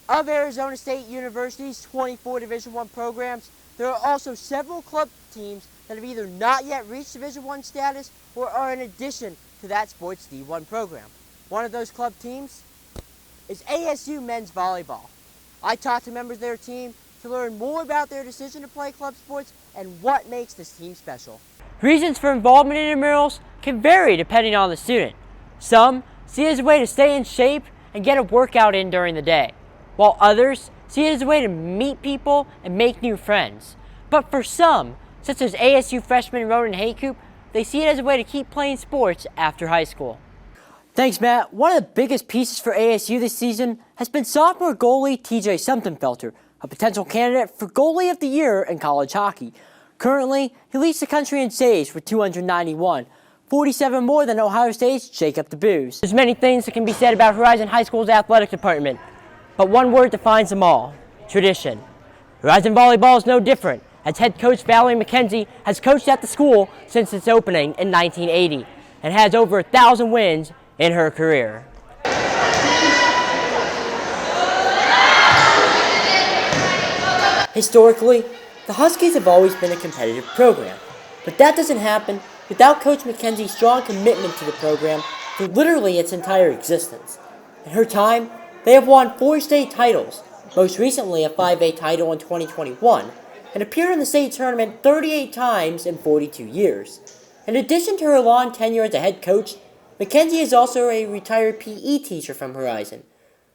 Of Arizona State University's 24 Division I programs, there are also several club teams that have either not yet reached Division I status or are in addition to that sports D1 program. One of those club teams is ASU men's volleyball. I talked to members of their team to learn more about their decision to play club sports and what makes this team special. Reasons for involvement in intramurals can vary depending on the student. Some see it as a way to stay in shape and get a workout in during the day, while others see it as a way to meet people and make new friends. But for some, such as ASU freshman Ronan Haycoop, they see it as a way to keep playing sports after high school. Thanks, Matt. One of the biggest pieces for ASU this season has been sophomore goalie TJ Sumtenfelter, a potential candidate for Goalie of the Year in college hockey. Currently, he leads the country in saves with 291, 47 more than Ohio State's Jacob DeBooze. There's many things that can be said about Horizon High School's athletic department, but one word defines them all: tradition. Horizon Volleyball is no different, as head coach Valorie McKenzie has coached at the school since its opening in 1980 and has over 1,000 wins in her career. Historically, the Huskies have always been a competitive program, but that doesn't happen without Coach McKenzie's strong commitment to the program for literally its entire existence. In her time, they have won 4 state titles, most recently a 5A title in 2021, and appeared in the state tournament 38 times in 42 years. In addition to her long tenure as a head coach, McKenzie is also a retired PE teacher from Horizon.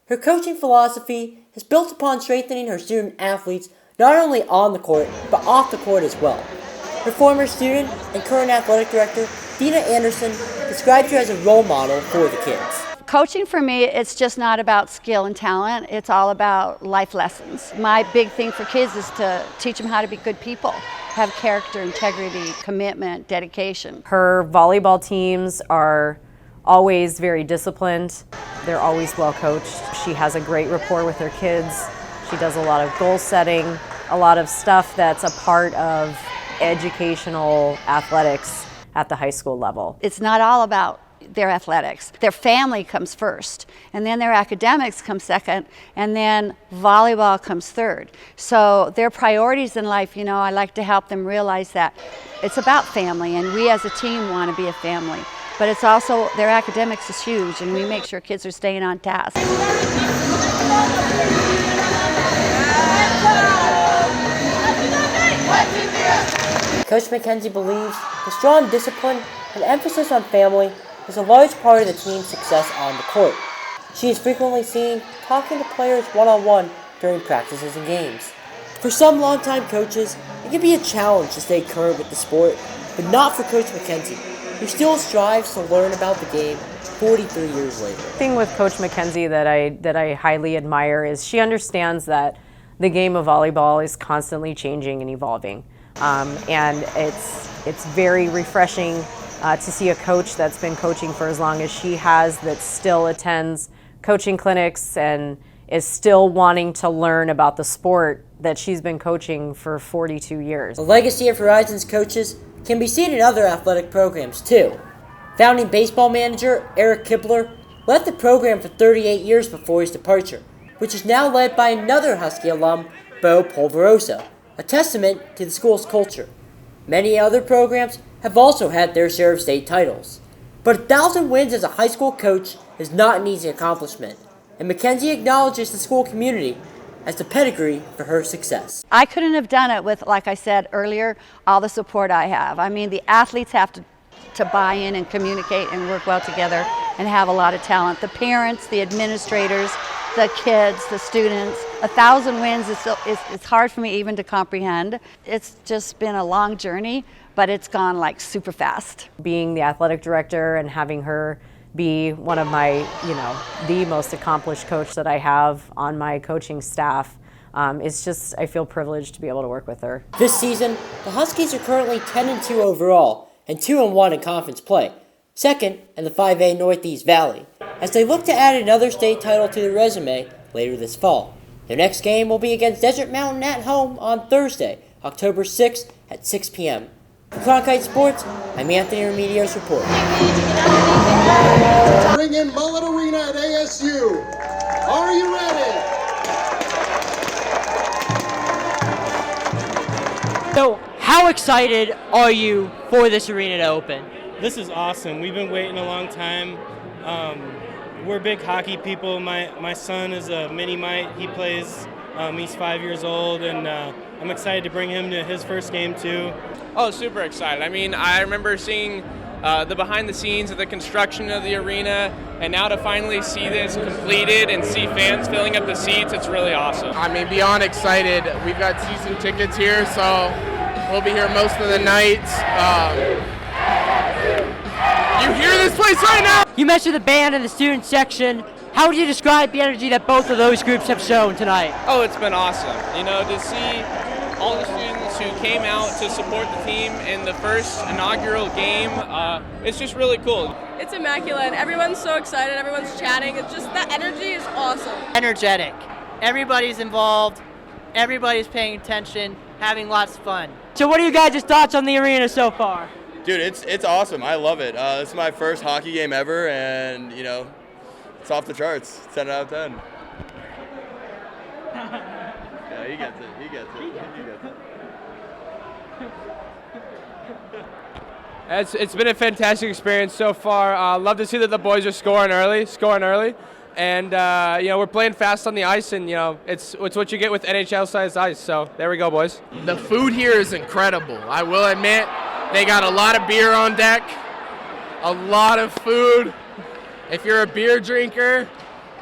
Her coaching philosophy is built upon strengthening her student athletes not only on the court, but off the court as well. Her former student and current athletic director, Dina Anderson, describes her as a role model for the kids. Coaching for me, it's just not about skill and talent, it's all about life lessons. My big thing for kids is to teach them how to be good people, have character, integrity, commitment, dedication. Her volleyball teams are always very disciplined. They're always well coached. She has a great rapport with her kids. She does a lot of goal setting, a lot of stuff that's a part of educational athletics at the high school level. It's not all about their athletics. Their family comes first, and then their academics come second, and then volleyball comes third. So their priorities in life, I like to help them realize that it's about family, and we as a team want to be a family. But it's also, their academics is huge, and we make sure kids are staying on task. Coach McKenzie believes the strong discipline and emphasis on family is a large part of the team's success on the court. She is frequently seen talking to players one-on-one during practices and games. For some longtime coaches, it can be a challenge to stay current with the sport, but not for Coach McKenzie, who still strives to learn about the game 43 years later. The thing with Coach McKenzie that I highly admire is she understands that the game of volleyball is constantly changing and evolving. And it's very refreshing to see a coach that's been coaching for as long as she has, that still attends coaching clinics and is still wanting to learn about the sport that she's been coaching for 42 years. The legacy of Horizon's coaches can be seen in other athletic programs too. Founding baseball manager Eric Kibler led the program for 38 years before his departure, which is now led by another Husky alum, Bo Polverosa, a testament to the school's culture. Many other programs have also had their share of state titles. But 1,000 wins as a high school coach is not an easy accomplishment, and McKenzie acknowledges the school community as the pedigree for her success. I couldn't have done it with, like I said earlier, all the support I have. I mean, the athletes have to buy in and communicate and work well together and have a lot of talent. The parents, the administrators, the kids, the students. 1,000 wins it's hard for me even to comprehend. It's just been a long journey, but it's gone like super fast. Being the athletic director and having her be one of my, the most accomplished coach that I have on my coaching staff, it's just, I feel privileged to be able to work with her. This season, the Huskies are currently 10-2 overall and 2-1 in conference play, second in the 5A Northeast Valley, as they look to add another state title to their resume later this fall. Their next game will be against Desert Mountain at home on Thursday, October 6th at 6 p.m. For Cronkite Sports, I'm Anthony Remedios reporting. Bring in Mullett Arena at ASU. Are you ready? How excited are you for this arena to open? This is awesome. We've been waiting a long time. We're big hockey people. My son is a mini mite. He plays. He's 5 years old, and I'm excited to bring him to his first game too. Oh, super excited. I mean, I remember seeing the behind the scenes of the construction of the arena, and now to finally see this completed and see fans filling up the seats, it's really awesome. I mean, beyond excited. We've got season tickets here, so we'll be here most of the nights. You hear this place right now? You mentioned the band and the student section. How would you describe the energy that both of those groups have shown tonight? Oh, it's been awesome. You know, to see all the students who came out to support the team in the first inaugural game, it's just really cool. It's immaculate. Everyone's so excited. Everyone's chatting. It's just, the energy is awesome. Energetic. Everybody's involved. Everybody's paying attention, having lots of fun. So what are you guys' thoughts on the arena so far? Dude, it's awesome. I love it. This is my first hockey game ever, and, you know, it's off the charts. 10 out of 10. Yeah, he gets it. He gets it. It's been a fantastic experience so far. Love to see that the boys are scoring early, and you know, we're playing fast on the ice, and you know, it's what you get with NHL-sized ice. So there we go, boys. The food here is incredible. I will admit, they got a lot of beer on deck, a lot of food. If you're a beer drinker,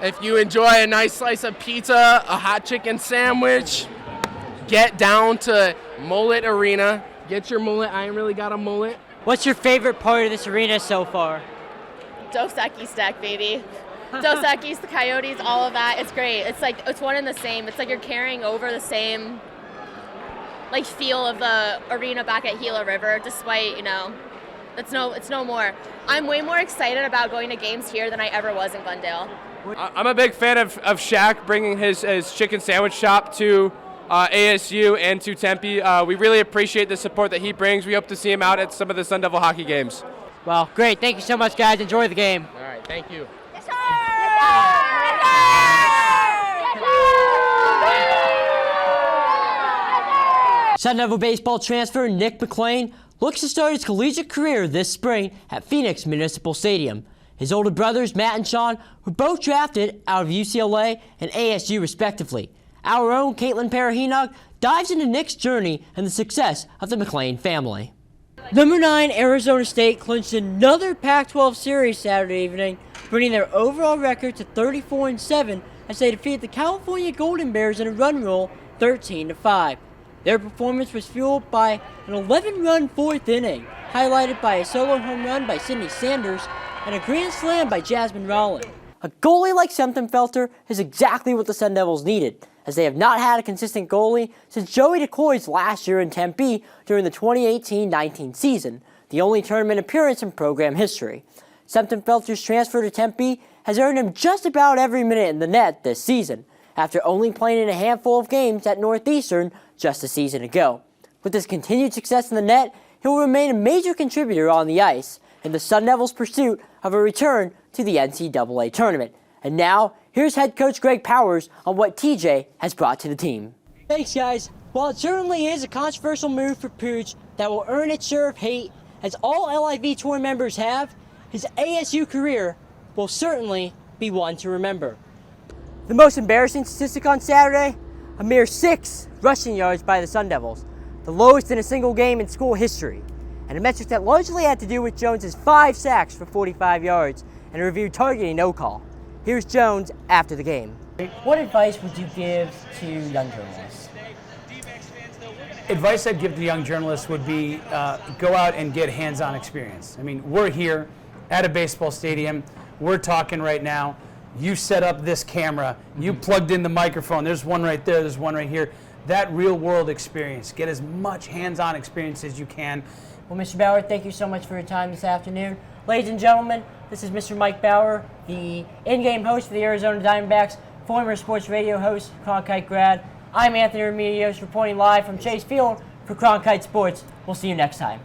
if you enjoy a nice slice of pizza, a hot chicken sandwich, get down to Mullett Arena. Get your mullet. I ain't really got a mullet. What's your favorite part of this arena so far? Dos Equis stack, baby. Dos Equis, the Coyotes, all of that. It's great. It's like, it's one and the same. It's like you're carrying over the same like feel of the arena back at Gila River, despite, you know, it's no more. I'm way more excited about going to games here than I ever was in Glendale. I'm a big fan of Shaq bringing his chicken sandwich shop to ASU and to Tempe. We really appreciate the support that he brings. We hope to see him out at some of the Sun Devil hockey games. Well, great. Thank you so much, guys. Enjoy the game. All right, thank you. Yes, sir! Yes, sir! Sun Devil baseball transfer Nick McLean looks to start his collegiate career this spring at Phoenix Municipal Stadium. His older brothers, Matt and Sean, were both drafted out of UCLA and ASU respectively. Our own Caitlin Parahinog dives into Nick's journey and the success of the McLean family. Number 9 Arizona State clinched another Pac-12 series Saturday evening, bringing their overall record to 34-7 as they defeated the California Golden Bears in a run rule 13-5. Their performance was fueled by an 11-run fourth inning, highlighted by a solo home run by Sydney Sanders and a grand slam by Jasmine Rowland. A goalie like Semtenfelter is exactly what the Sun Devils needed, as they have not had a consistent goalie since Joey DeCoy's last year in Tempe during the 2018-19 season, the only tournament appearance in program history. Semtenfelter's transfer to Tempe has earned him just about every minute in the net this season, after only playing in a handful of games at Northeastern just a season ago. With his continued success in the net, he will remain a major contributor on the ice in the Sun Devils' pursuit of a return to the NCAA tournament. And now, here's head coach Greg Powers on what TJ has brought to the team. Thanks, guys. While it certainly is a controversial move for Pooch that will earn its share of hate, as all LIV Tour members have, his ASU career will certainly be one to remember. The most embarrassing statistic on Saturday, a mere 6 rushing yards by the Sun Devils, the lowest in a single game in school history, and a metric that largely had to do with Jones's 5 sacks for 45 yards and a review targeting no call. Here's Jones after the game. What advice would you give to young journalists? Advice I'd give to young journalists would be go out and get hands-on experience. I mean, we're here at a baseball stadium. We're talking right now. You set up this camera. You plugged in the microphone. There's one right there. There's one right here. That real-world experience. Get as much hands-on experience as you can. Well, Mr. Bauer, thank you so much for your time this afternoon. Ladies and gentlemen, this is Mr. Mike Bauer, the in-game host for the Arizona Diamondbacks, former sports radio host, Cronkite grad. I'm Anthony Remedios, reporting live from Chase Field for Cronkite Sports. We'll see you next time.